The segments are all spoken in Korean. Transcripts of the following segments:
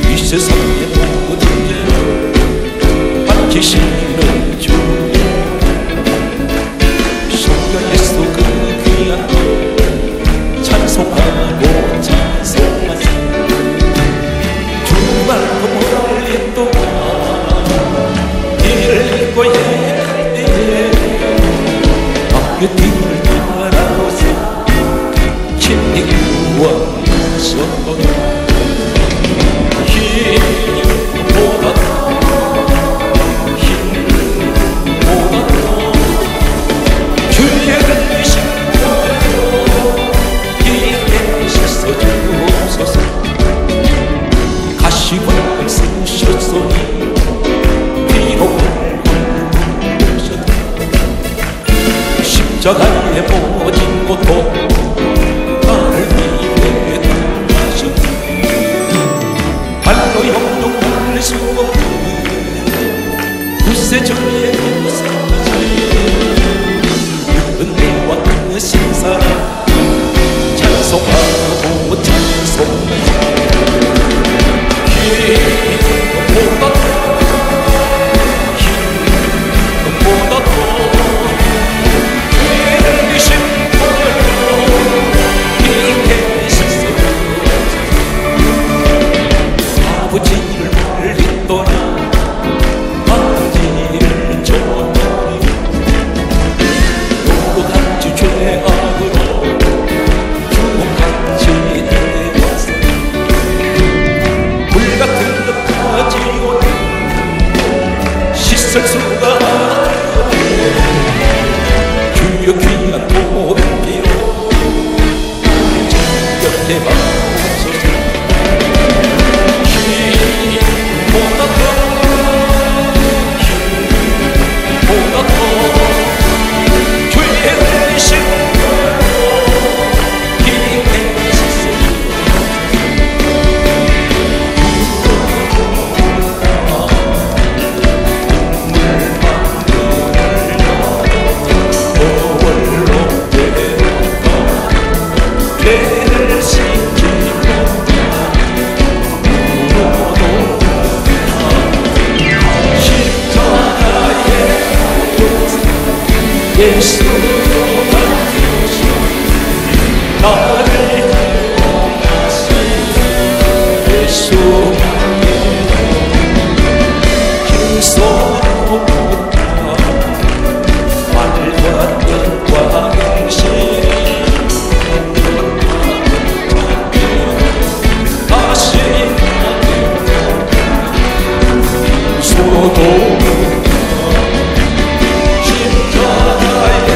이 세상의 모든 죄를 밝히시는 주, 성경에서 그 귀한 찬송하고 찬송하세. 주말도 멀리 또 길을 걷고 갈 때에 악의 뒤를 따라서 깊이 구원하셨도다. 가시관을 쓰셨소니 비록 오셨다. 십자가에 모진 고통 나를 위해 당하셨다. 발로 영영 날릴 수 없는 구세주의 구세주의 은혜와 그 신사랑 찬송하고 찬송하고 아버지를 멀리 떠나 아버지를 쫓아내 노고같이 죄악으로 죽음같이 내려왔어. 불같은 듯 가지고 씻을 수가 주여 귀한 보배로 곁에 박소서. 예수 나를 예수 힘써보다 말과 뜻과 행실 다시 소도 십자가에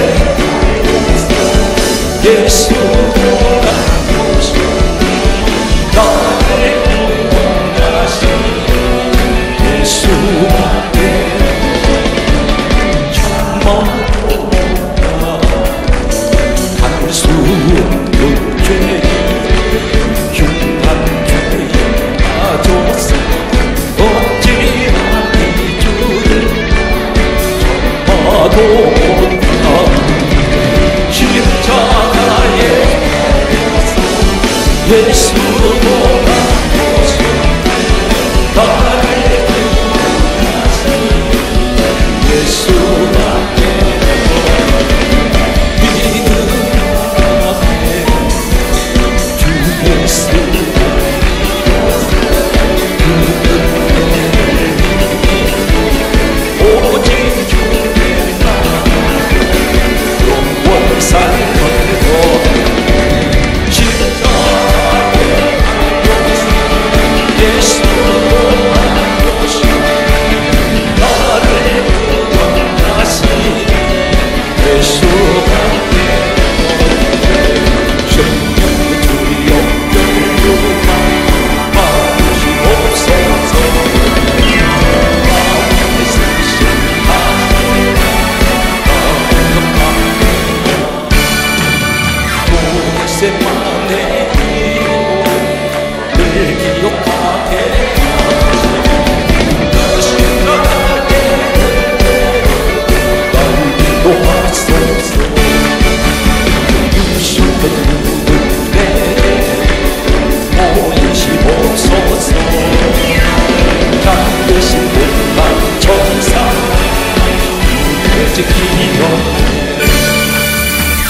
지키며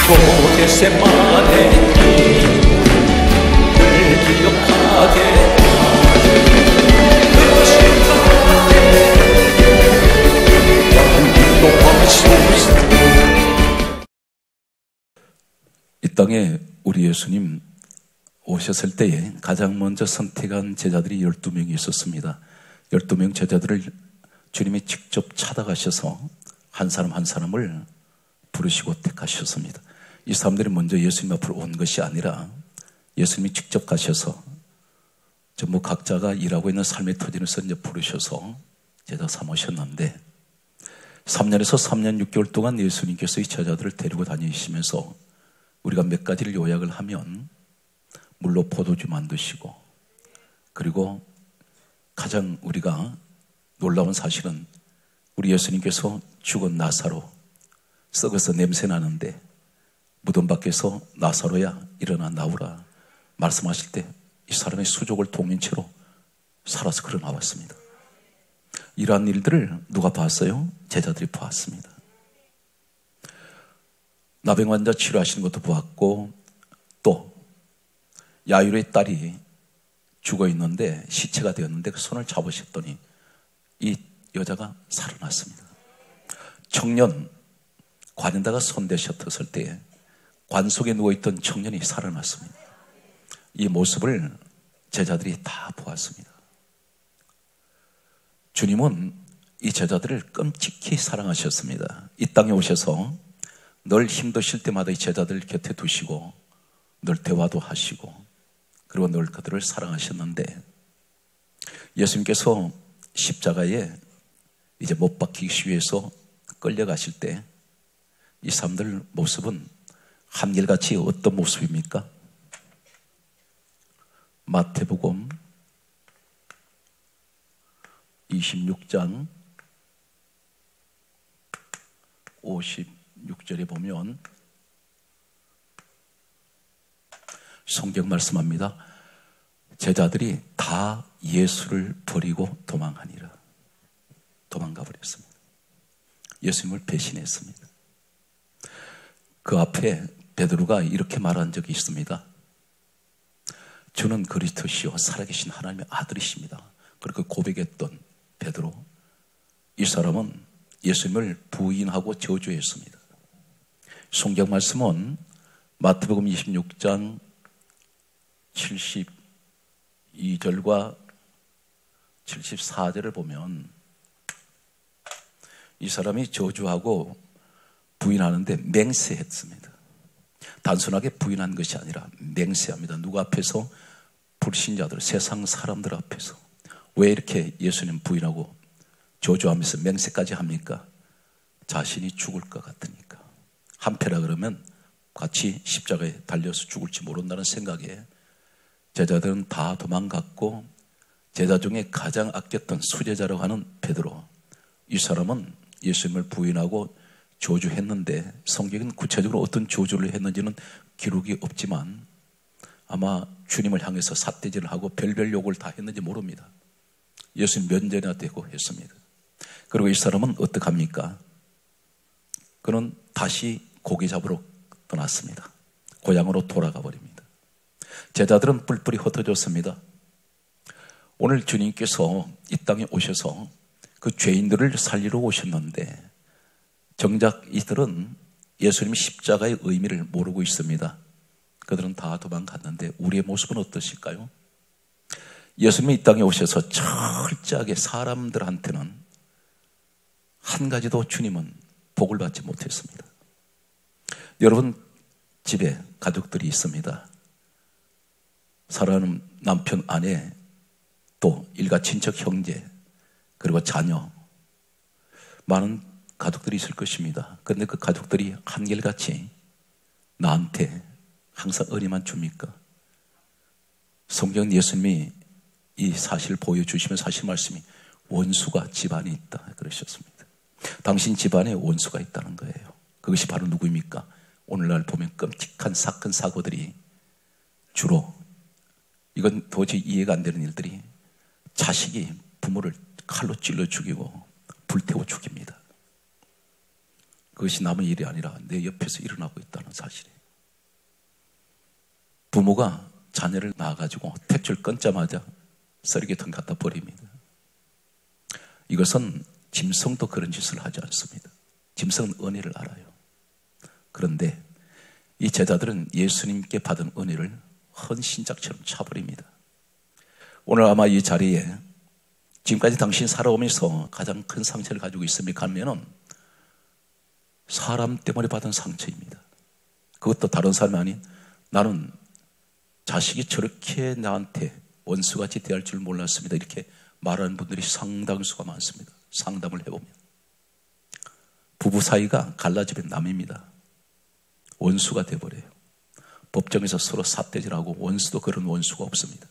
고겟세마네 늘 기억하게 그 시간에 인도하소서. 이 땅에 우리 예수님 오셨을 때에 가장 먼저 선택한 제자들이 12명이 있었습니다. 12명 제자들을 주님이 직접 찾아가셔서 한 사람 한 사람을 부르시고 택하셨습니다. 이 사람들이 먼저 예수님 앞으로 온 것이 아니라 예수님이 직접 가셔서 전부 각자가 일하고 있는 삶의 터전에서 이제 부르셔서 제자 삼으셨는데 3년에서 3년 6개월 동안 예수님께서 이 제자들을 데리고 다니시면서 우리가 몇 가지를 요약을 하면 물로 포도주 만드시고 그리고 가장 우리가 놀라운 사실은 우리 예수님께서 죽은 나사로 썩어서 냄새 나는데 무덤 밖에서 나사로야 일어나 나오라 말씀하실 때 이 사람의 수족을 동인채로 살아서 걸어 나왔습니다. 이러한 일들을 누가 봤어요? 제자들이 보았습니다. 나병 환자 치료하시는 것도 보았고 또 야이로의 딸이 죽어 있는데 시체가 되었는데 그 손을 잡으셨더니 이 여자가 살아났습니다. 청년 관에다가 손 대셨을 때에 관 속에 누워있던 청년이 살아났습니다. 이 모습을 제자들이 다 보았습니다. 주님은 이 제자들을 끔찍히 사랑하셨습니다. 이 땅에 오셔서 늘 힘드실 때마다 이 제자들 곁에 두시고 늘 대화도 하시고 그리고 늘 그들을 사랑하셨는데 예수님께서 십자가에 이제 못 박히기 위해서 끌려가실 때 이 사람들 모습은 한결같이 어떤 모습입니까? 마태복음 26장 56절에 보면 성경 말씀합니다. 제자들이 다 예수를 버리고 도망하니라. 도망가 버렸습니다. 예수님을 배신했습니다. 그 앞에 베드로가 이렇게 말한 적이 있습니다. 주는 그리스도시요 살아계신 하나님의 아들이십니다. 그렇게 고백했던 베드로, 이 사람은 예수님을 부인하고 저주했습니다. 성경 말씀은 마태복음 26장 72절과 74절을 보면 이 사람이 저주하고 부인하는데 맹세했습니다. 단순하게 부인한 것이 아니라 맹세합니다. 누구 앞에서? 불신자들, 세상 사람들 앞에서. 왜 이렇게 예수님 부인하고 저주하면서 맹세까지 합니까? 자신이 죽을 것 같으니까. 한패라 그러면 같이 십자가에 달려서 죽을지 모른다는 생각에 제자들은 다 도망갔고 제자 중에 가장 아꼈던 수제자라고 하는 베드로, 이 사람은 예수님을 부인하고 저주했는데 성경은 구체적으로 어떤 저주를 했는지는 기록이 없지만 아마 주님을 향해서 삿대질을 하고 별별 욕을 다 했는지 모릅니다. 예수님 면전에 대고 했습니다. 그리고 이 사람은 어떡합니까? 그는 다시 고기 잡으러 떠났습니다. 고향으로 돌아가 버립니다. 제자들은 뿔뿔이 흩어졌습니다. 오늘 주님께서 이 땅에 오셔서 그 죄인들을 살리러 오셨는데 정작 이들은 예수님이 십자가의 의미를 모르고 있습니다. 그들은 다 도망갔는데 우리의 모습은 어떠실까요? 예수님이 이 땅에 오셔서 철저하게 사람들한테는 한 가지도 주님은 복을 받지 못했습니다. 여러분 집에 가족들이 있습니다. 사랑하는 남편, 아내, 또 일가 친척, 형제, 그리고 자녀, 많은 가족들이 있을 것입니다. 그런데 그 가족들이 한결같이 나한테 항상 은혜만 줍니까? 성경 예수님이 이 사실을 보여주시면서 하신 말씀이 원수가 집안에 있다 그러셨습니다. 당신 집안에 원수가 있다는 거예요. 그것이 바로 누구입니까? 오늘날 보면 끔찍한 사건 사고들이 주로, 이건 도저히 이해가 안 되는 일들이, 자식이 부모를 칼로 찔러 죽이고 불태워 죽입니다. 그것이 남의 일이 아니라 내 옆에서 일어나고 있다는 사실이에요. 부모가 자녀를 낳아가지고 탯줄 끊자마자 쓰레기통 갖다 버립니다. 이것은 짐승도 그런 짓을 하지 않습니다. 짐승은 은혜를 알아요. 그런데 이 제자들은 예수님께 받은 은혜를 헌신작처럼 차버립니다. 오늘 아마 이 자리에 지금까지 당신 살아오면서 가장 큰 상처를 가지고 있습니까? 하면은 사람 때문에 받은 상처입니다. 그것도 다른 사람이 아닌 나는 자식이 저렇게 나한테 원수같이 대할 줄 몰랐습니다. 이렇게 말하는 분들이 상당수가 많습니다. 상담을 해보면 부부 사이가 갈라지면 남입니다. 원수가 돼버려요. 법정에서 서로 삿대질하고 원수도 그런 원수가 없습니다.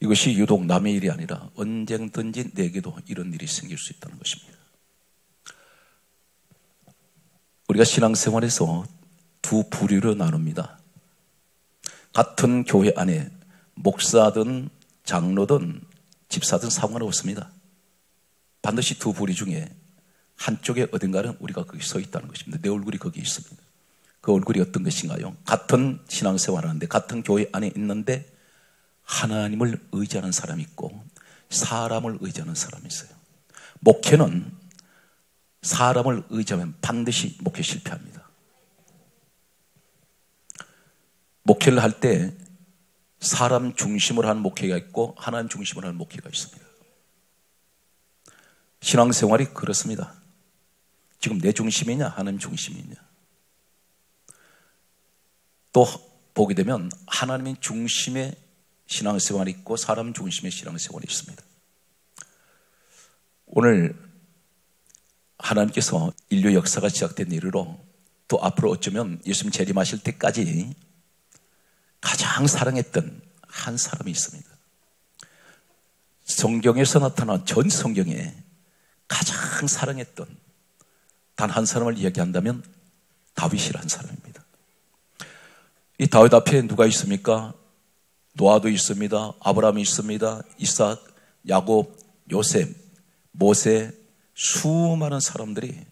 이것이 유독 남의 일이 아니라 언젠든지 내게도 이런 일이 생길 수 있다는 것입니다. 우리가 신앙생활에서 두 부류로 나눕니다. 같은 교회 안에 목사든 장로든 집사든 상관없습니다. 반드시 두 부류 중에 한쪽에 어딘가는 우리가 거기 서 있다는 것입니다. 내 얼굴이 거기 있습니다. 그 얼굴이 어떤 것인가요? 같은 신앙생활을 하는데 같은 교회 안에 있는데 하나님을 의지하는 사람이 있고 사람을 의지하는 사람이 있어요. 목회는 사람을 의지하면 반드시 목회 실패합니다. 목회를 할 때 사람 중심으로 하는 목회가 있고 하나님 중심으로 하는 목회가 있습니다. 신앙생활이 그렇습니다. 지금 내 중심이냐 하나님 중심이냐. 또 보게 되면 하나님 중심의 신앙생활이 있고 사람 중심의 신앙생활이 있습니다. 오늘 하나님께서 인류 역사가 시작된 이후로 또 앞으로 어쩌면 예수님 재림하실 때까지 가장 사랑했던 한 사람이 있습니다. 성경에서 나타난 전 성경에 가장 사랑했던 단 한 사람을 이야기한다면 다윗이라는 사람입니다. 이 다윗 앞에 누가 있습니까? 노아도 있습니다. 아브라함이 있습니다. 이삭, 야곱, 요셉, 모세, 수많은 사람들이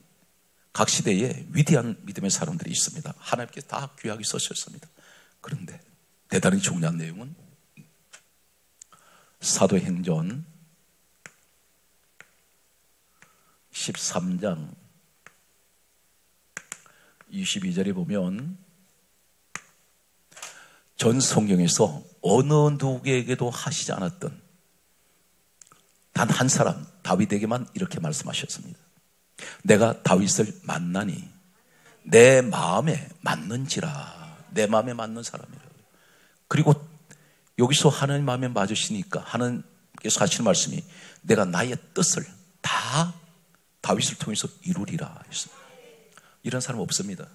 각 시대에 위대한 믿음의 사람들이 있습니다. 하나님께 다 귀하게 쓰셨습니다. 그런데 대단히 중요한 내용은 사도행전 13장 22절에 보면 전 성경에서 어느 누구에게도 하시지 않았던 단 한 사람 다윗에게만 이렇게 말씀하셨습니다. 내가 다윗을 만나니 내 마음에 맞는지라. 내 마음에 맞는 사람이라. 그리고 여기서 하나님 마음에 맞으시니까 하나님께서 하시는 말씀이 내가 나의 뜻을 다 다윗을 통해서 이루리라 했습니다. 이런 사람 없습니다.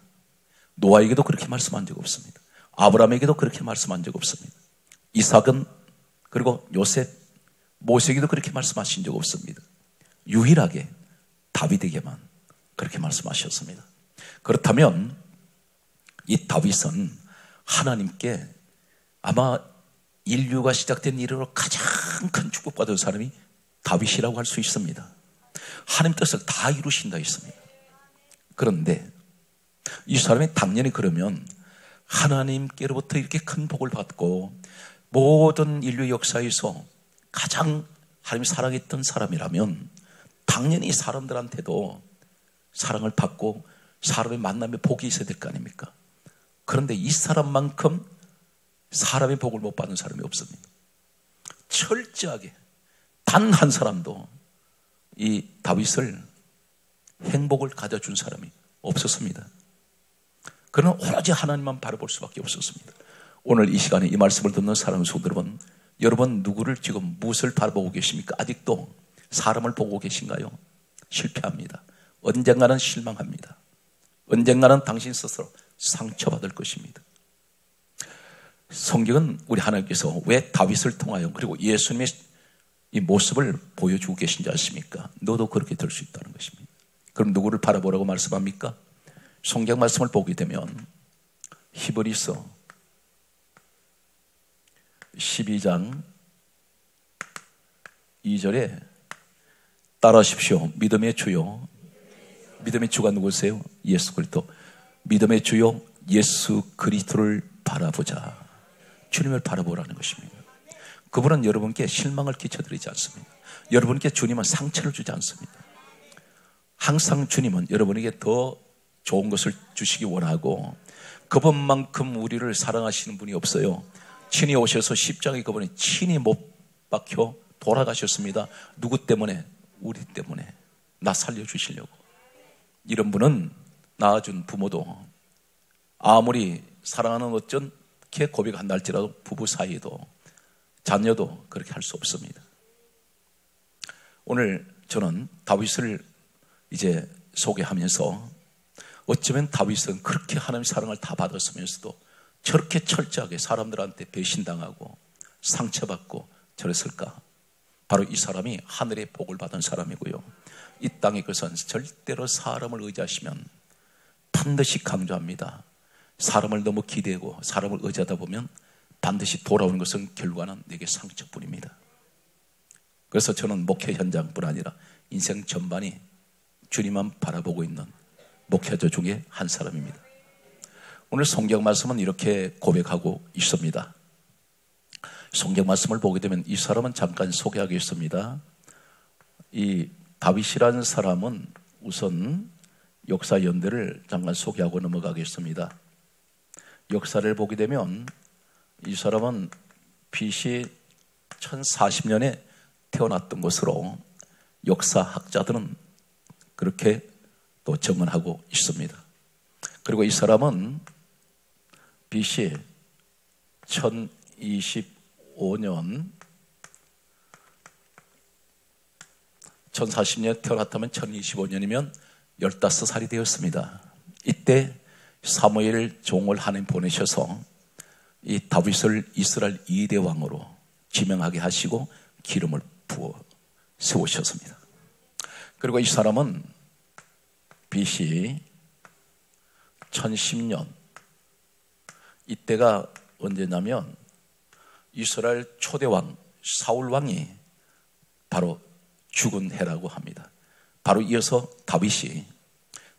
노아에게도 그렇게 말씀한 적 없습니다. 아브라함에게도 그렇게 말씀한 적 없습니다. 이삭은 그리고 요셉, 모세에게도 그렇게 말씀하신 적 없습니다. 유일하게 다윗에게만 그렇게 말씀하셨습니다. 그렇다면 이 다윗은 하나님께 아마 인류가 시작된 이후로 가장 큰 축복받은 사람이 다윗이라고 할 수 있습니다. 하나님 뜻을 다 이루신다 했습니다. 그런데 이 사람이 당연히 그러면 하나님께로부터 이렇게 큰 복을 받고 모든 인류 역사에서 가장 하나님이 사랑했던 사람이라면 당연히 사람들한테도 사랑을 받고 사람의 만남에 복이 있어야 될 거 아닙니까? 그런데 이 사람만큼 사람의 복을 못 받는 사람이 없습니다. 철저하게 단 한 사람도 이 다윗을 행복을 가져준 사람이 없었습니다. 그러나 오로지 하나님만 바라볼 수밖에 없었습니다. 오늘 이 시간에 이 말씀을 듣는 사랑하는 성도 여러분 누구를 지금 무엇을 바라보고 계십니까? 아직도 사람을 보고 계신가요? 실패합니다. 언젠가는 실망합니다. 언젠가는 당신 스스로 상처받을 것입니다. 성경은 우리 하나님께서 왜 다윗을 통하여 그리고 예수님의 이 모습을 보여주고 계신지 아십니까? 너도 그렇게 될 수 있다는 것입니다. 그럼 누구를 바라보라고 말씀합니까? 성경 말씀을 보게 되면 히브리서 12장 2절에 따라하십시오. 믿음의 주요 믿음의 주가 누구세요? 예수 그리스도. 믿음의 주요 예수 그리스도를 바라보자. 주님을 바라보라는 것입니다. 그분은 여러분께 실망을 끼쳐드리지 않습니다. 여러분께 주님은 상처를 주지 않습니다. 항상 주님은 여러분에게 더 좋은 것을 주시기 원하고, 그분만큼 우리를 사랑하시는 분이 없어요. 친히 오셔서 십자가에 그분이 친히 못 박혀 돌아가셨습니다. 누구 때문에? 우리 때문에. 나 살려주시려고. 이런 분은 낳아준 부모도 아무리 사랑하는 어쩐게 고백한다 할지라도 부부 사이에도 자녀도 그렇게 할 수 없습니다. 오늘 저는 다윗을 이제 소개하면서 어쩌면 다윗은 그렇게 하나님의 사랑을 다 받았으면서도 저렇게 철저하게 사람들한테 배신당하고 상처받고 저랬을까? 바로 이 사람이 하늘의 복을 받은 사람이고요. 이 땅의 것은 절대로 사람을 의지하시면 반드시 강조합니다. 사람을 너무 기대고 사람을 의지하다 보면 반드시 돌아오는 것은 결과는 내게 상처뿐입니다. 그래서 저는 목회 현장뿐 아니라 인생 전반이 주님만 바라보고 있는 목회자 중에 한 사람입니다. 오늘 성경 말씀은 이렇게 고백하고 있습니다. 성경 말씀을 보게 되면 이 사람은 잠깐 소개하겠습니다. 이 다윗이라는 사람은 우선 역사 연대를 잠깐 소개하고 넘어가겠습니다. 역사를 보게 되면 이 사람은 BC 1040년에 태어났던 것으로 역사학자들은 그렇게 또 증언하고 있습니다. 그리고 이 사람은 BC 1025년 1040년에 태어났다면 1025년이면 15살이 되었습니다. 이때 사무엘 종을 하나님 보내셔서 이 다윗을 이스라엘 2대 왕으로 지명하게 하시고 기름을 부어 세우셨습니다. 그리고 이 사람은 BC 1010년, 이때가 언제냐면 이스라엘 초대왕 사울 왕이 바로 죽은 해라고 합니다. 바로 이어서 다윗이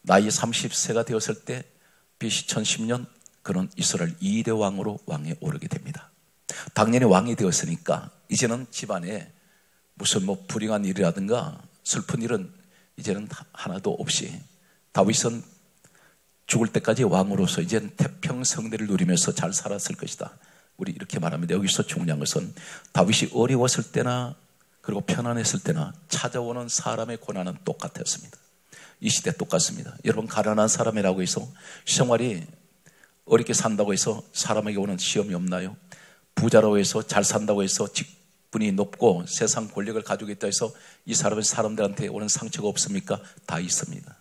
나이 30세가 되었을 때 BC 1010년 그는 이스라엘 2대 왕으로 왕에 오르게 됩니다. 당연히 왕이 되었으니까 이제는 집안에 무슨 불행한 일이라든가 슬픈 일은 이제는 하나도 없이 다윗은 죽을 때까지 왕으로서 이제는 태평성대를 누리면서 잘 살았을 것이다. 우리 이렇게 말합니다. 여기서 중요한 것은 다윗이 어려웠을 때나 그리고 편안했을 때나 찾아오는 사람의 고난은 똑같았습니다. 이 시대 똑같습니다. 여러분, 가난한 사람이라고 해서 생활이 어렵게 산다고 해서 사람에게 오는 시험이 없나요? 부자라고 해서 잘 산다고 해서 직분이 높고 세상 권력을 가지고 있다 해서 이 사람은 사람들한테 오는 상처가 없습니까? 다 있습니다.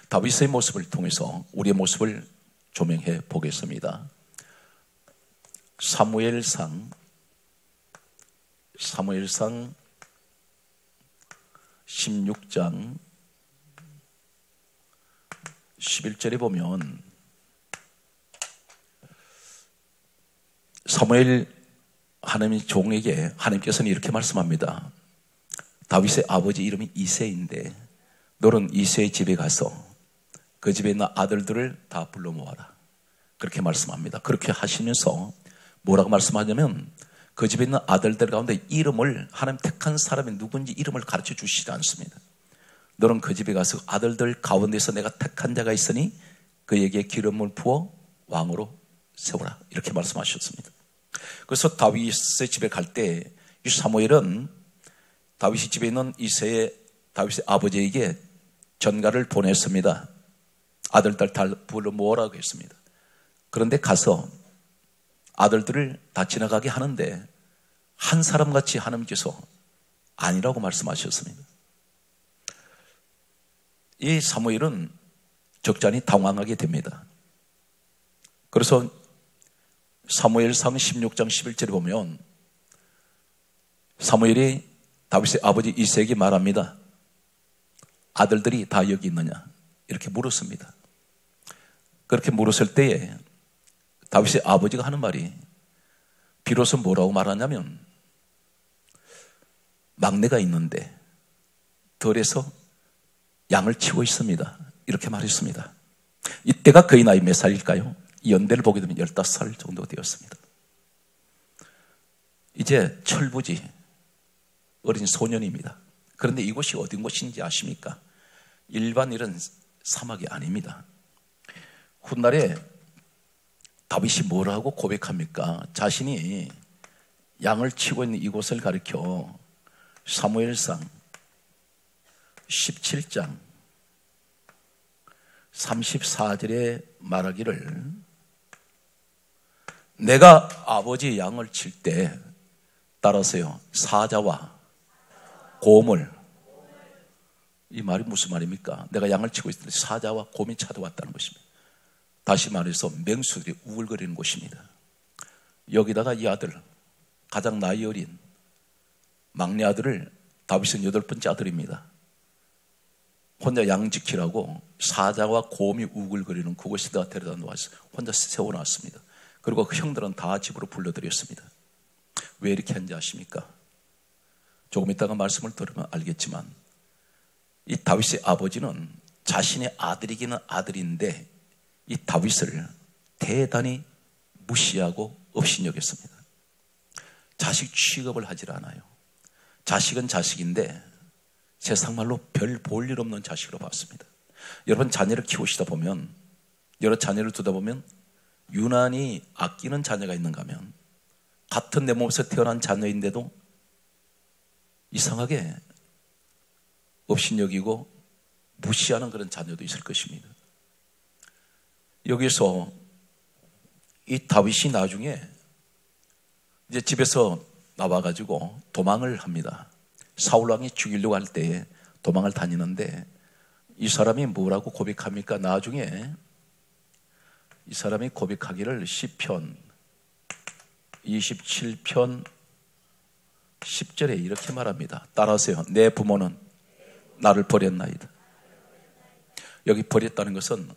다윗의 모습을 통해서 우리의 모습을 조명해 보겠습니다. 사무엘상 16장 11절에 보면 사무엘 하나님의 종에게 하나님께서는 이렇게 말씀합니다. 다윗의 아버지 이름이 이새인데 너는 이새의 집에 가서 그 집에 있는 아들들을 다 불러 모아라. 그렇게 말씀합니다. 그렇게 하시면서 뭐라고 말씀하냐면 그 집에 있는 아들들 가운데 이름을, 하나님 택한 사람이 누군지 이름을 가르쳐 주시지 않습니다. 너는 그 집에 가서 아들들 가운데서 내가 택한 자가 있으니 그에게 기름을 부어 왕으로 세우라. 이렇게 말씀하셨습니다. 그래서 다윗의 집에 갈 때 이 사무엘은 다윗의 집에 있는 이새의 다윗의 아버지에게 전가를 보냈습니다. 아들들 다 불러 모으라고 했습니다. 그런데 가서 아들들을 다 지나가게 하는데 한 사람같이 하나님께서 아니라고 말씀하셨습니다. 이 사무엘은 적잖이 당황하게 됩니다. 그래서 사무엘상 16장 11절에 보면 사무엘이 다윗의 아버지 이새에게 말합니다. 아들들이 다 여기 있느냐? 이렇게 물었습니다. 그렇게 물었을 때에 다윗의 아버지가 하는 말이 비로소 뭐라고 말하냐면 막내가 있는데 덜해서 양을 치고 있습니다. 이렇게 말했습니다. 이때가 그의 나이 몇 살일까요? 연대를 보게 되면 15살 정도 되었습니다. 이제 철부지 어린 소년입니다. 그런데 이곳이 어딘 곳인지 아십니까? 일반 이런 사막이 아닙니다. 훗날에 다윗이 뭐라고 고백합니까? 자신이 양을 치고 있는 이곳을 가리켜 사무엘상 17장 34절에 말하기를 내가 아버지 양을 칠 때 따라서요 사자와 곰을 이 말이 무슨 말입니까? 내가 양을 치고 있을 때 사자와 곰이 찾아왔다는 것입니다. 다시 말해서 맹수들이 우글거리는 곳입니다. 여기다가 이 아들 가장 나이 어린 막내 아들을 다윗은 8번째 아들입니다. 혼자 양 지키라고 사자와 곰이 우글거리는 그곳에다 데려다 놓아서 혼자 세워놨습니다. 그리고 그 형들은 다 집으로 불러들였습니다. 왜 이렇게 한지 아십니까? 조금 이따가 말씀을 들으면 알겠지만 이 다윗의 아버지는 자신의 아들이기는 아들인데 이 다윗을 대단히 무시하고 업신여겼습니다. 자식 취급을 하질 않아요. 자식은 자식인데 세상 말로 별 볼 일 없는 자식으로 봤습니다. 여러분 자녀를 키우시다 보면 여러 자녀를 두다 보면 유난히 아끼는 자녀가 있는가 하면 같은 내 몸에서 태어난 자녀인데도 이상하게 업신여기고 무시하는 그런 자녀도 있을 것입니다. 여기서 이 다윗이 나중에 이제 집에서 나와가지고 도망을 합니다. 사울왕이 죽이려고 할 때에 도망을 다니는데 이 사람이 뭐라고 고백합니까? 나중에 이 사람이 고백하기를 시편 27편 10절에 이렇게 말합니다. 따라하세요. 내 부모는 나를 버렸나이다. 여기 버렸다는 것은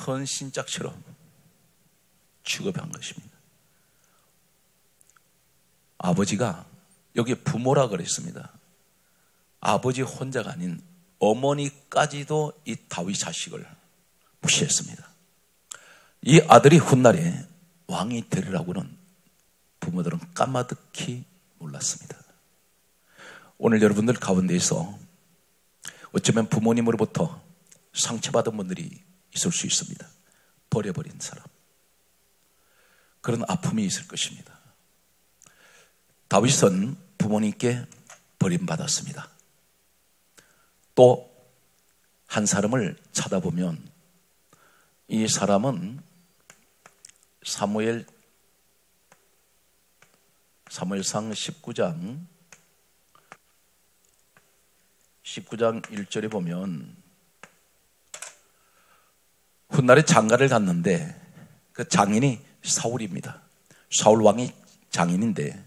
헌신짝처럼 취급한 것입니다. 아버지가 여기 부모라 그랬습니다. 아버지 혼자가 아닌 어머니까지도 이 다윗 자식을 무시했습니다. 이 아들이 훗날에 왕이 되리라고는 부모들은 까마득히 몰랐습니다. 오늘 여러분들 가운데에서 어쩌면 부모님으로부터 상처받은 분들이 있을 수 있습니다. 버려버린 사람. 그런 아픔이 있을 것입니다. 다윗은 부모님께 버림받았습니다. 또 한 사람을 찾아보면 이 사람은 사무엘상 19장 1절에 보면 훗날에 장가를 갔는데 그 장인이 사울입니다. 사울 왕이 장인인데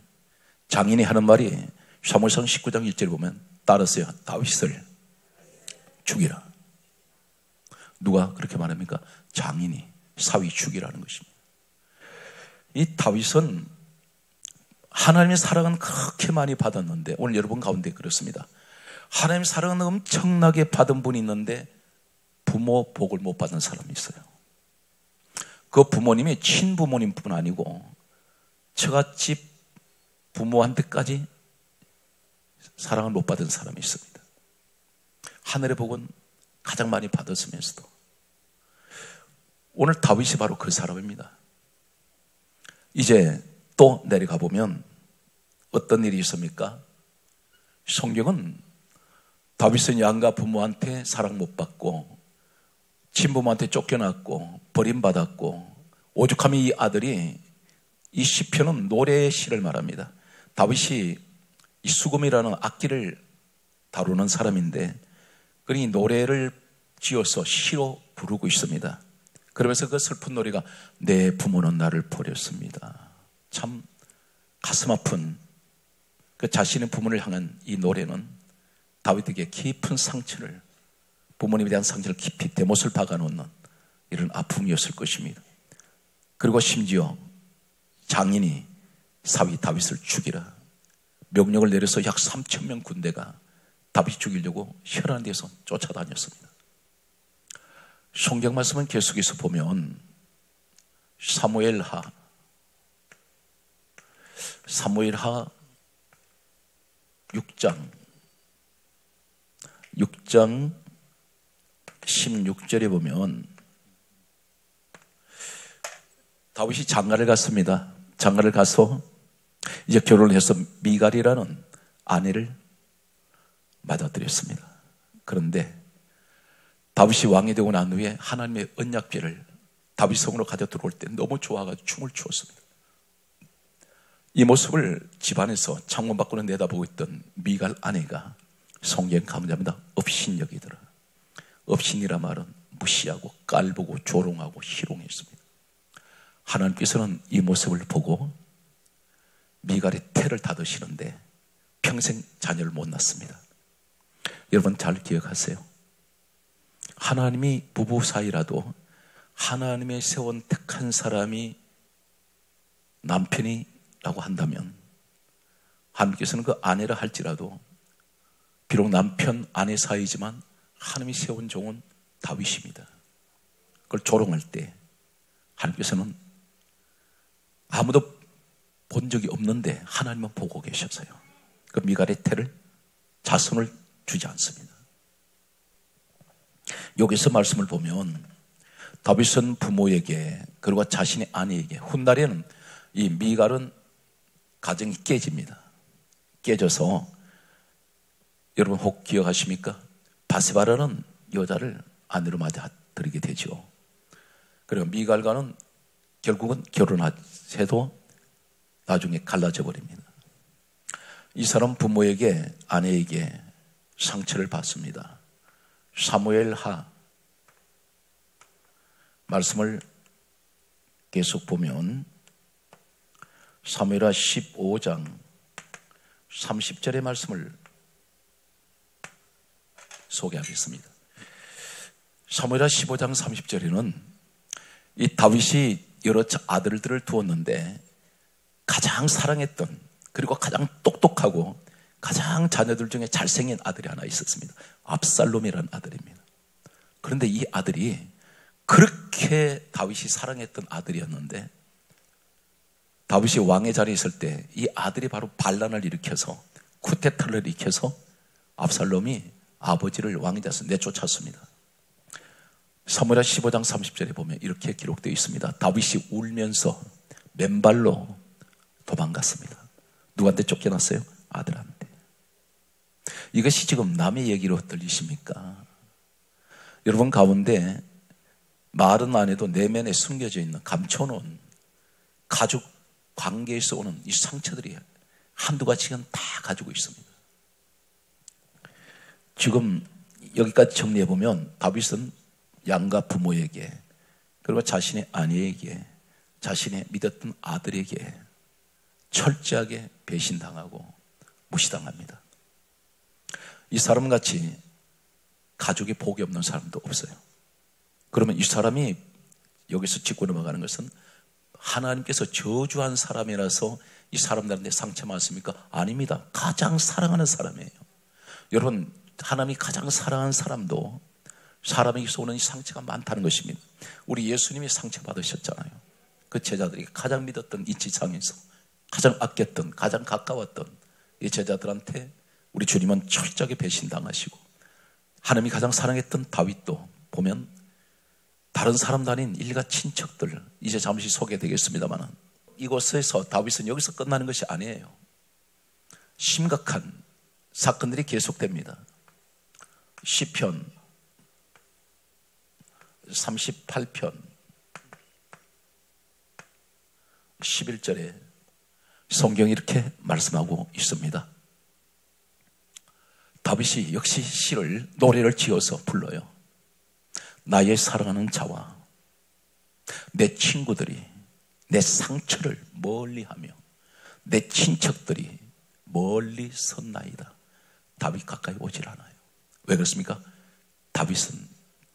장인이 하는 말이 사무엘상 19장 1절에 보면 따랐어요. 다윗을 죽이라. 누가 그렇게 말합니까? 장인이 사위 죽이라는 것입니다. 이 다윗은 하나님의 사랑은 그렇게 많이 받았는데 오늘 여러분 가운데 그렇습니다. 하나님의 사랑은 엄청나게 받은 분이 있는데 부모 복을 못 받은 사람이 있어요. 그 부모님이 친부모님뿐 아니고 처갓집 부모한테까지 사랑을 못 받은 사람이 있습니다. 하늘의 복은 가장 많이 받았으면서도 오늘 다윗이 바로 그 사람입니다. 이제 또 내려가 보면 어떤 일이 있습니까? 성경은 다윗은 양가 부모한테 사랑 못 받고 친부모한테 쫓겨났고 버림받았고 오죽하면 이 아들이 이 시편은 노래의 시를 말합니다. 다윗이 이 수금이라는 악기를 다루는 사람인데 그러니 노래를 지어서 시로 부르고 있습니다. 그러면서 그 슬픈 노래가 내 부모는 나를 버렸습니다. 참 가슴 아픈 그 자신의 부모를 향한 이 노래는 다윗에게 깊은 상처를 부모님에 대한 상처를 깊이 대못을 박아놓는 이런 아픔이었을 것입니다. 그리고 심지어 장인이 사위 다윗을 죽이라 명령을 내려서 약 3,000명 군대가 다윗이 죽이려고 혈안 뒤에서 쫓아다녔습니다. 성경 말씀은 계속해서 보면 사무엘하 6장 16절에 보면 다윗이 장가를 갔습니다. 장가를 가서 이제 결혼을 해서 미갈이라는 아내를 맞아들였습니다. 그런데 다윗이 왕이 되고 난 후에 하나님의 언약궤를 다윗 성으로 가져 들어올 때 너무 좋아가지고 춤을 추었습니다. 이 모습을 집안에서 창문 밖으로 내다보고 있던 미갈 아내가 성경 강조합니다. 업신여기더라. 업신이라 말은 무시하고 깔보고 조롱하고 희롱했습니다. 하나님께서는 이 모습을 보고 미갈이 태를 닫으시는데 평생 자녀를 못 낳습니다. 여러분 잘 기억하세요. 하나님이 부부 사이라도 하나님의 세운 택한 사람이 남편이라고 한다면 하나님께서는 그 아내라 할지라도 비록 남편 아내 사이지만 하나님이 세운 종은 다윗입니다. 그걸 조롱할 때 하나님께서는 아무도 본 적이 없는데 하나님은 보고 계셨어요. 그 미갈의 태를 자손을 주지 않습니다. 여기서 말씀을 보면 다윗은 부모에게 그리고 자신의 아내에게 훗날에는 이 미갈은 가정이 깨집니다. 깨져서 여러분 혹 기억하십니까? 바세바라는 여자를 아내로 맞아들이게 되죠. 그리고 미갈과는 결국은 결혼해도 나중에 갈라져 버립니다. 이 사람 부모에게 아내에게 상처를 받습니다. 사무엘하 말씀을 계속 보면 사무엘하 15장 30절의 말씀을 소개하겠습니다. 사무엘하 15장 30절에는 이 다윗이 여러 아들들을 두었는데 가장 사랑했던 그리고 가장 똑똑하고 가장 자녀들 중에 잘생긴 아들이 하나 있었습니다. 압살롬이라는 아들입니다. 그런데 이 아들이 그렇게 다윗이 사랑했던 아들이었는데 다윗이 왕의 자리에 있을 때 이 아들이 바로 반란을 일으켜서 쿠데타를 일으켜서 압살롬이 아버지를 왕의 자리에서 내쫓았습니다. 사무엘하 15장 30절에 보면 이렇게 기록되어 있습니다. 다윗이 울면서 맨발로 도망갔습니다. 누구한테 쫓겨났어요? 아들한테. 이것이 지금 남의 얘기로 들리십니까? 여러분 가운데 말은 안 해도 내면에 숨겨져 있는 감춰놓은 가족 관계에서 오는 이 상처들이 한두 가지는 다 가지고 있습니다. 지금 여기까지 정리해보면 다윗은 양가 부모에게 그리고 자신의 아내에게 자신의 믿었던 아들에게 철저하게 배신당하고 무시당합니다. 이 사람같이 가족에 복이 없는 사람도 없어요. 그러면 이 사람이 여기서 짚고 넘어가는 것은 하나님께서 저주한 사람이라서 이 사람들한테 상처 많습니까? 아닙니다. 가장 사랑하는 사람이에요. 여러분 하나님이 가장 사랑하는 사람도 사람에게서 오는 이 상처가 많다는 것입니다. 우리 예수님이 상처받으셨잖아요. 그 제자들이 가장 믿었던 이 지상에서 가장 아꼈던 가장 가까웠던 이 제자들한테 우리 주님은 철저하게 배신당하시고 하나님이 가장 사랑했던 다윗도 보면 다른 사람도 아닌 일가 친척들 이제 잠시 소개되겠습니다만 이곳에서 다윗은 여기서 끝나는 것이 아니에요. 심각한 사건들이 계속됩니다. 시편 38편 11절에 성경이 이렇게 말씀하고 있습니다. 다윗이 역시 시를 노래를 지어서 불러요. 나의 사랑하는 자와 내 친구들이 내 상처를 멀리하며 내 친척들이 멀리 섰나이다. 다윗 가까이 오질 않아요. 왜 그렇습니까? 다윗은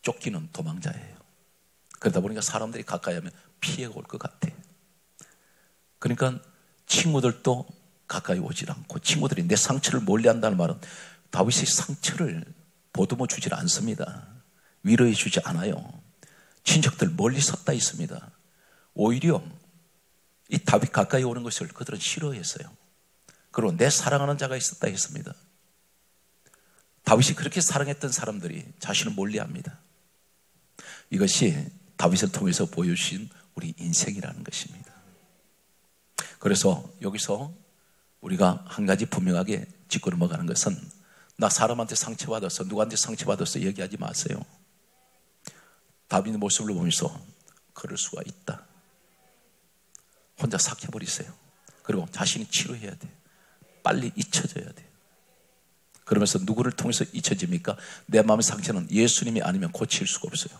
쫓기는 도망자예요. 그러다 보니까 사람들이 가까이 하면 피해가 올 것 같아. 그러니까 친구들도 가까이 오질 않고 친구들이 내 상처를 멀리 한다는 말은 다윗의 상처를 보듬어 주질 않습니다. 위로해 주지 않아요. 친척들 멀리 섰다 있습니다. 오히려 이 다윗 가까이 오는 것을 그들은 싫어했어요. 그리고 내 사랑하는 자가 있었다 했습니다. 다윗이 그렇게 사랑했던 사람들이 자신을 멀리합니다. 이것이 다윗을 통해서 보여주신 우리 인생이라는 것입니다. 그래서 여기서 우리가 한 가지 분명하게 짚고 넘어가는 것은, 나 사람한테 상처받았어, 누구한테 상처받았어 얘기하지 마세요. 다윗의 모습을 보면서 그럴 수가 있다. 혼자 삭혀버리세요. 그리고 자신이 치료해야 돼. 빨리 잊혀져야 돼. 그러면서 누구를 통해서 잊혀집니까? 내 마음의 상처는 예수님이 아니면 고칠 수가 없어요.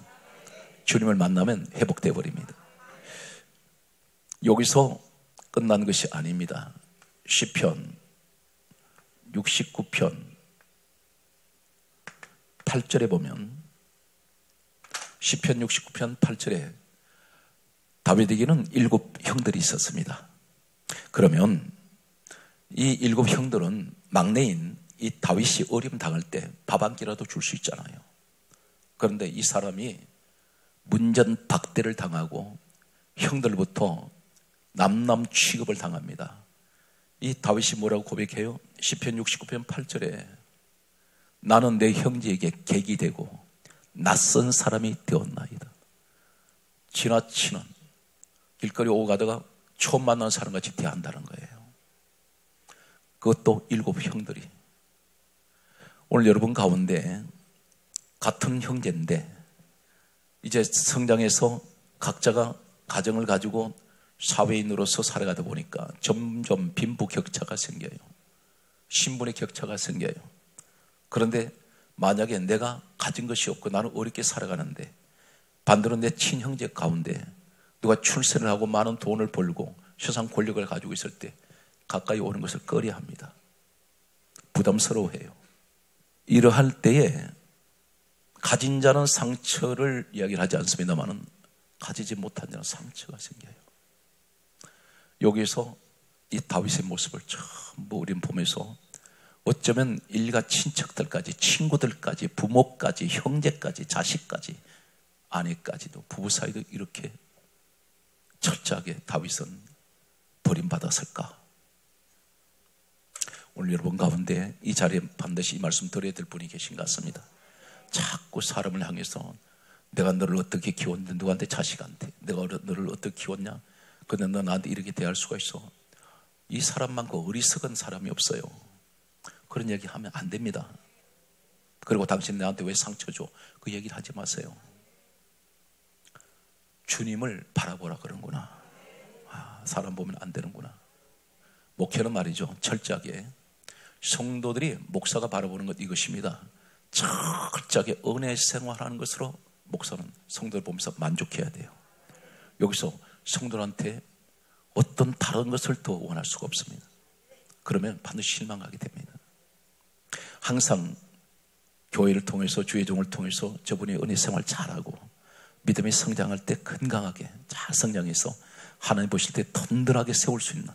주님을 만나면 회복돼 버립니다. 여기서 끝난 것이 아닙니다. 시편 69편 8절에 보면, 시편 69편 8절에 다윗에게는 7 형들이 있었습니다. 그러면 이 7 형들은 막내인 이 다윗이 어려움 당할 때 밥 한 끼라도 줄 수 있잖아요. 그런데 이 사람이 문전박대를 당하고 형들부터 남남 취급을 당합니다. 이 다윗이 뭐라고 고백해요? 시편 69편 8절에 나는 내 형제에게 객이 되고 낯선 사람이 되었나이다. 지나치는 길거리 오고 가다가 처음 만난 사람같이 대한다는 거예요. 그것도 7 형들이. 오늘 여러분 가운데 같은 형제인데 이제 성장해서 각자가 가정을 가지고 사회인으로서 살아가다 보니까 점점 빈부격차가 생겨요. 신분의 격차가 생겨요. 그런데 만약에 내가 가진 것이 없고 나는 어렵게 살아가는데 반대로 내 친형제 가운데 누가 출세를 하고 많은 돈을 벌고 세상 권력을 가지고 있을 때 가까이 오는 것을 꺼려합니다. 부담스러워해요. 이러할 때에 가진 자는 상처를 이야기를 하지 않습니다만은 가지지 못한 자는 상처가 생겨요. 여기서 이 다윗의 모습을 전부 우리는 보면서 어쩌면 일가 친척들까지, 친구들까지, 부모까지, 형제까지, 자식까지, 아내까지도, 부부 사이도 이렇게 철저하게 다윗은 버림받았을까? 오늘 여러분 가운데 이 자리에 반드시 이 말씀 드려야 될 분이 계신 것 같습니다. 자꾸 사람을 향해서 내가 너를 어떻게 키웠는데, 누구한테 자식한테 내가 너를 어떻게 키웠냐? 근데 너 나한테 이렇게 대할 수가 있어. 이 사람만큼 어리석은 사람이 없어요. 그런 얘기 하면 안 됩니다. 그리고 당신 나한테 왜 상처 줘? 그 얘기를 하지 마세요. 주님을 바라보라 그런구나. 사람 보면 안 되는구나. 목회는 말이죠, 철저하게 성도들이 목사가 바라보는 것 이것입니다. 철저하게 은혜 생활하는 것으로 목사는 성도를 보면서 만족해야 돼요. 여기서 성도한테 어떤 다른 것을 더 원할 수가 없습니다. 그러면 반드시 실망하게 됩니다. 항상 교회를 통해서, 주의 종을 통해서 저분이 은혜 생활 잘하고 믿음이 성장할 때 건강하게 잘 성장해서 하나님 보실 때 든든하게 세울 수 있는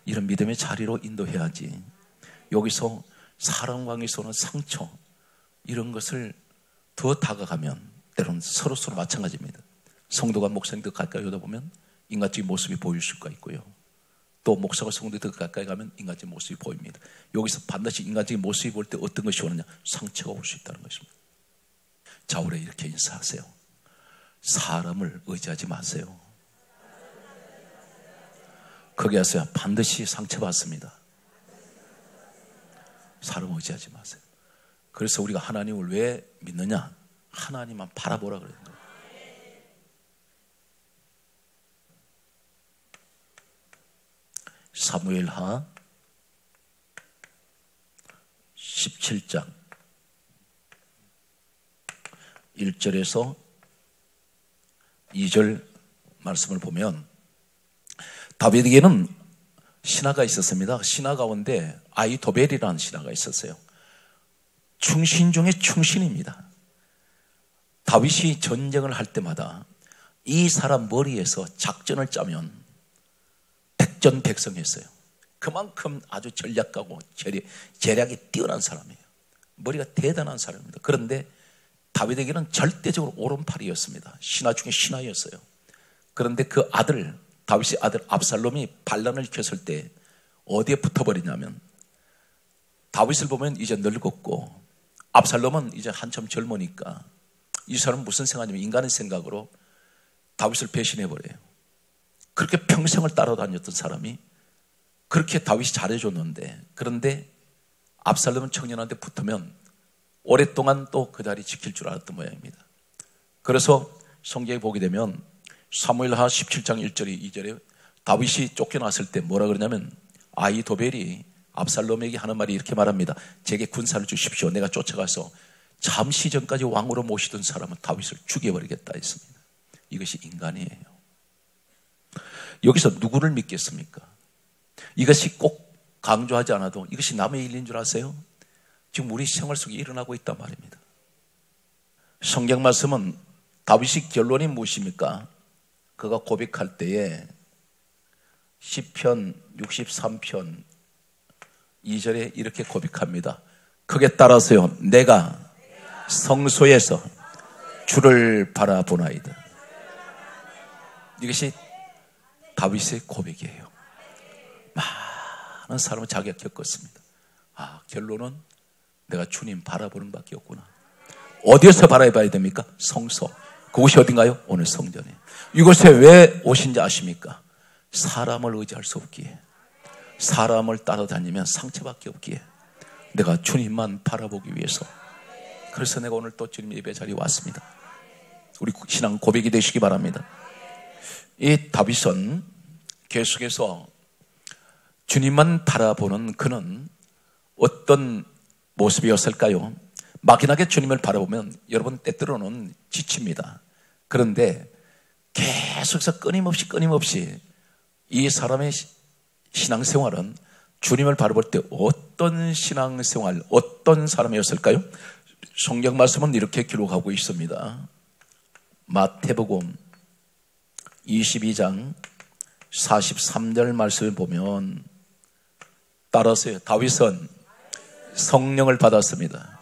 이런 믿음의 자리로 인도해야지, 여기서 사랑관계에서 오는 상처 이런 것을 더 다가가면 때로는 서로 마찬가지입니다. 성도가 목사님 더 가까이 오다 보면 인간적인 모습이 보일 수가 있고요, 또 목사가 성도에 더 가까이 가면 인간적인 모습이 보입니다. 여기서 반드시 인간적인 모습이 볼 때 어떤 것이 오느냐? 상처가 올 수 있다는 것입니다. 자울에 이렇게 인사하세요. 사람을 의지하지 마세요. 거기 가서야 반드시 상처받습니다. 사람 의지하지 마세요. 그래서 우리가 하나님을 왜 믿느냐? 하나님만 바라보라 그러는 거예요. 사무엘하 17장 1절에서 2절 말씀을 보면 다윗에게는 신하가 있었습니다. 신하 가운데 아히도벨이라는 신하가 있었어요. 충신 중에 충신입니다. 다윗이 전쟁을 할 때마다 이 사람 머리에서 작전을 짜면 백전백승했어요. 그만큼 아주 전략가고 재력이 뛰어난 사람이에요. 머리가 대단한 사람입니다. 그런데 다윗에게는 절대적으로 오른팔이었습니다. 신하 중에 신하였어요. 그런데 그 아들, 다윗의 아들 압살롬이 반란을 일으켰을 때 어디에 붙어버리냐면, 다윗을 보면 이제 늙었고 압살롬은 이제 한참 젊으니까 이 사람은 무슨 생각이냐면 인간의 생각으로 다윗을 배신해버려요. 그렇게 평생을 따라다녔던 사람이 그렇게 다윗이 잘해줬는데, 그런데 압살롬은 청년한테 붙으면 오랫동안 또 그 자리 지킬 줄 알았던 모양입니다. 그래서 성경에 보게 되면 사무엘하 17장 1절에 2절에 다윗이 쫓겨났을 때 뭐라 그러냐면, 아히도벨이 압살롬에게 하는 말이 이렇게 말합니다. 제게 군사를 주십시오. 내가 쫓아가서 잠시 전까지 왕으로 모시던 사람은 다윗을 죽여버리겠다 했습니다. 이것이 인간이에요. 여기서 누구를 믿겠습니까? 이것이 꼭 강조하지 않아도 이것이 남의 일인 줄 아세요? 지금 우리 생활 속에 일어나고 있단 말입니다. 성경 말씀은 다윗의 결론이 무엇입니까? 그가 고백할 때에 시편 63편 2절에 이렇게 고백합니다. 크게 따라서요. 내가 성소에서 주를 바라보나이다. 이것이 다윗의 고백이에요. 많은 사람은 자기가 겪었습니다. 결론은 내가 주님 바라보는 밖에 없구나. 어디에서 바라봐야 됩니까? 성소. 그곳이 어딘가요? 오늘 성전이에요. 이곳에 왜 오신지 아십니까? 사람을 의지할 수 없기에, 사람을 따라다니면 상처밖에 없기에 내가 주님만 바라보기 위해서, 그래서 내가 오늘 또 주님 예배 자리에 왔습니다. 우리 신앙 고백이 되시기 바랍니다. 이 다윗은 계속해서 주님만 바라보는 그는 어떤 모습이었을까요? 막연하게 주님을 바라보면 여러분 때때로는 지칩니다. 그런데 계속해서 끊임없이 이 사람의 신앙생활은 주님을 바라볼 때 어떤 신앙생활, 어떤 사람이었을까요? 성경 말씀은 이렇게 기록하고 있습니다. 마태복음 22장 43절 말씀을 보면, 따라서요. 다윗은 성령을 받았습니다.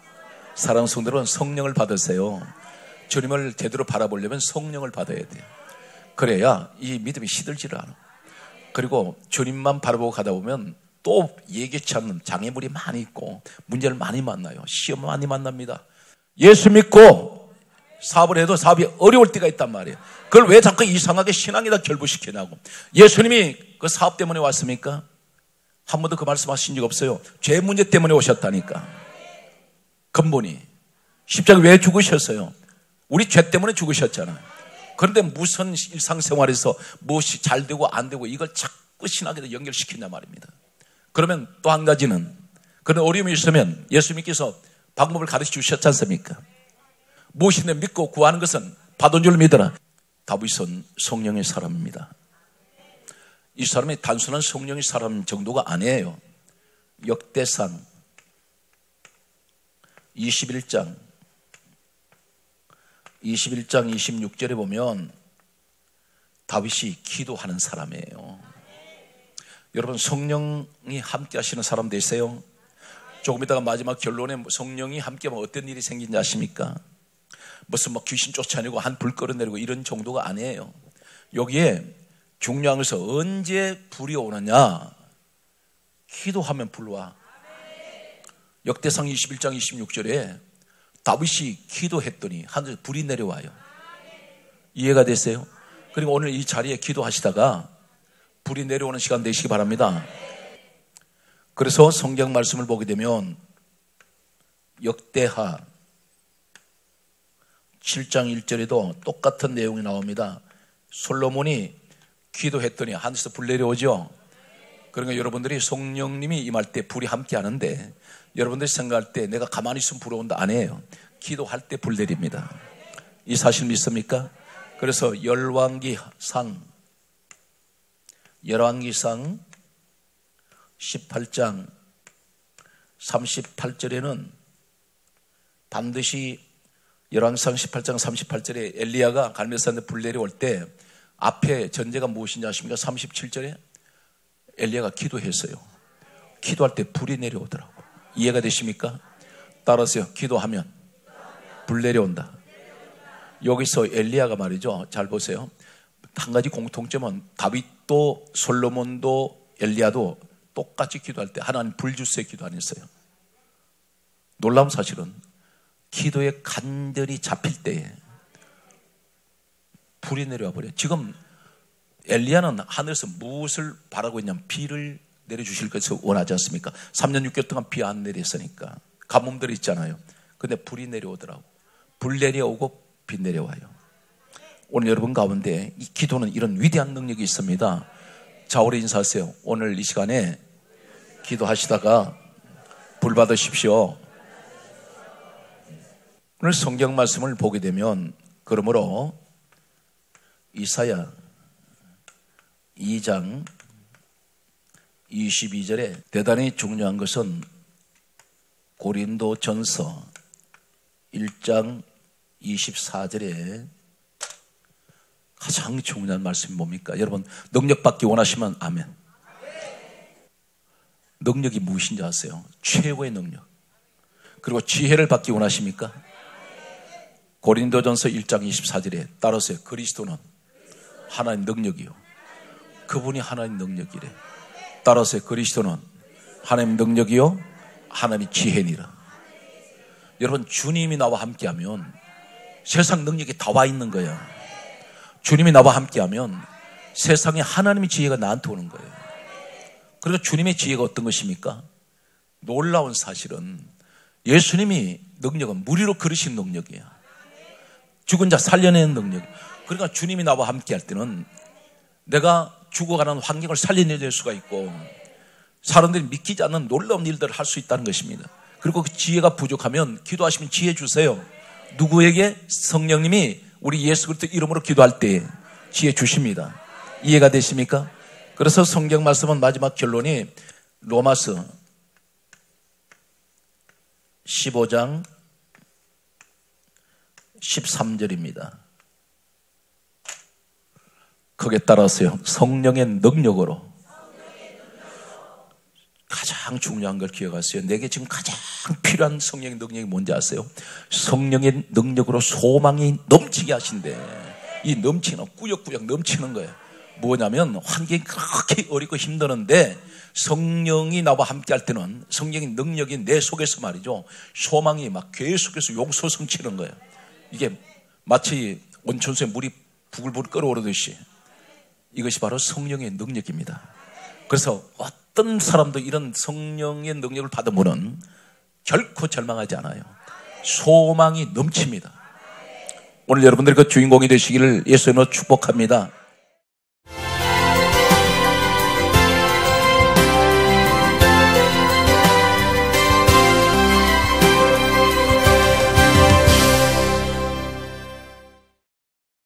사랑하는 성도들은 성령을 받으세요. 주님을 제대로 바라보려면 성령을 받아야 돼요. 그래야 이 믿음이 시들지를 않아. 그리고 주님만 바라보고 가다 보면 또 예기치 않는 장애물이 많이 있고 문제를 많이 만나요. 시험 많이 만납니다. 예수 믿고 사업을 해도 사업이 어려울 때가 있단 말이에요. 그걸 왜 자꾸 이상하게 신앙에다 결부시키냐고. 예수님이 그 사업 때문에 왔습니까? 한 번도 그 말씀하신 적 없어요. 죄 문제 때문에 오셨다니까. 근본이. 십자가에 왜 죽으셨어요? 우리 죄 때문에 죽으셨잖아요. 그런데 무슨 일상생활에서 무엇이 잘 되고 안 되고 이걸 자꾸 신학에다 연결시키냐 말입니다. 그러면 또 한 가지는, 그런 어려움이 있으면 예수님께서 방법을 가르쳐 주셨지 않습니까? 무엇이든 믿고 구하는 것은 받은 줄 믿어라. 다윗은 성령의 사람입니다. 이 사람이 단순한 성령의 사람 정도가 아니에요. 역대상 21장 26절에 보면 다윗이 기도하는 사람이에요. 여러분, 성령이 함께 하시는 사람 되세요? 조금 이따가 마지막 결론에 성령이 함께하면 어떤 일이 생긴지 아십니까? 무슨 막 귀신 쫓아내고 한 불 끌어내리고 이런 정도가 아니에요. 여기에 중요한 것은 언제 불이 오느냐? 기도하면 불 와. 역대상 21장 26절에 다윗이 기도했더니 하늘에서 불이 내려와요. 이해가 됐어요? 그리고 오늘 이 자리에 기도하시다가 불이 내려오는 시간 되시기 바랍니다. 그래서 성경 말씀을 보게 되면 역대하 7장 1절에도 똑같은 내용이 나옵니다. 솔로몬이 기도했더니 하늘에서 불 내려오죠. 그러니까 여러분들이 성령님이 임할 때 불이 함께 하는데, 여러분들이 생각할 때 내가 가만히 있으면 불 온다 안 해요. 기도할 때 불 내립니다. 이 사실 믿습니까? 그래서 열왕기상 18장 38절에는 반드시, 열왕기상 18장 38절에 엘리야가 갈멜산에 불 내려올 때 앞에 전제가 무엇인지 아십니까? 37절에 엘리야가 기도했어요. 기도할 때 불이 내려오더라고. 이해가 되십니까? 따라서요. 기도하면 불 내려온다. 여기서 엘리야가 말이죠. 잘 보세요. 한 가지 공통점은 다윗도 솔로몬도 엘리야도 똑같이 기도할 때 하나님 불 주세요 기도 안 했어요. 놀라운 사실은 기도에 간절히 잡힐 때에 불이 내려와 버려요. 지금 엘리야는 하늘에서 무엇을 바라고 있냐면 비를 내려주실 것을 원하지 않습니까? 3년 6개월 동안 비 안 내렸으니까 가뭄들이 있잖아요. 근데 불이 내려오더라고. 불 내려오고 비 내려와요. 오늘 여러분 가운데 이 기도는 이런 위대한 능력이 있습니다. 자, 우리 인사하세요. 오늘 이 시간에 기도하시다가 불 받으십시오. 오늘 성경 말씀을 보게 되면 그러므로 이사야 2장 22절에 대단히 중요한 것은 고린도전서 1장 24절에 가장 중요한 말씀이 뭡니까? 여러분 능력 받기 원하시면 아멘. 능력이 무엇인지 아세요? 최고의 능력. 그리고 지혜를 받기 원하십니까? 고린도전서 1장 24절에 따라서요. 그리스도는 하나님 능력이요. 그분이 하나님 능력이래. 따라서요. 그리스도는 하나님 능력이요. 하나님 지혜니라. 여러분 주님이 나와 함께하면 세상 능력이 다 와 있는 거예요. 주님이 나와 함께하면 세상에 하나님의 지혜가 나한테 오는 거예요. 그리고 주님의 지혜가 어떤 것입니까? 놀라운 사실은 예수님이 능력은 무리로 그르신 능력이야. 죽은 자 살려내는 능력. 그러니까 주님이 나와 함께할 때는 내가 죽어가는 환경을 살려낼 수가 있고 사람들이 믿기지 않는 놀라운 일들을 할 수 있다는 것입니다. 그리고 그 지혜가 부족하면 기도하시면 지혜 주세요. 누구에게? 성령님이 우리 예수 그리스도 이름으로 기도할 때 지혜 주십니다. 이해가 되십니까? 그래서 성경 말씀은 마지막 결론이 로마서 15장 13절입니다. 거기에 따라서요. 성령의 능력으로 가장 중요한 걸 기억하세요. 내게 지금 가장 필요한 성령의 능력이 뭔지 아세요? 성령의 능력으로 소망이 넘치게 하신대. 이 넘치는 꾸역꾸역 넘치는 거예요. 뭐냐면 환경이 그렇게 어렵고 힘드는데 성령이 나와 함께 할 때는 성령의 능력이 내 속에서 말이죠. 소망이 막 계속해서 용솟음치는 거예요. 이게 마치 온천수에 물이 부글부글 끓어오르듯이 이것이 바로 성령의 능력입니다. 그래서 어떤 사람도 이런 성령의 능력을 받은 분은 결코 절망하지 않아요. 소망이 넘칩니다. 오늘 여러분들이 그 주인공이 되시기를 예수의 이름으로 축복합니다.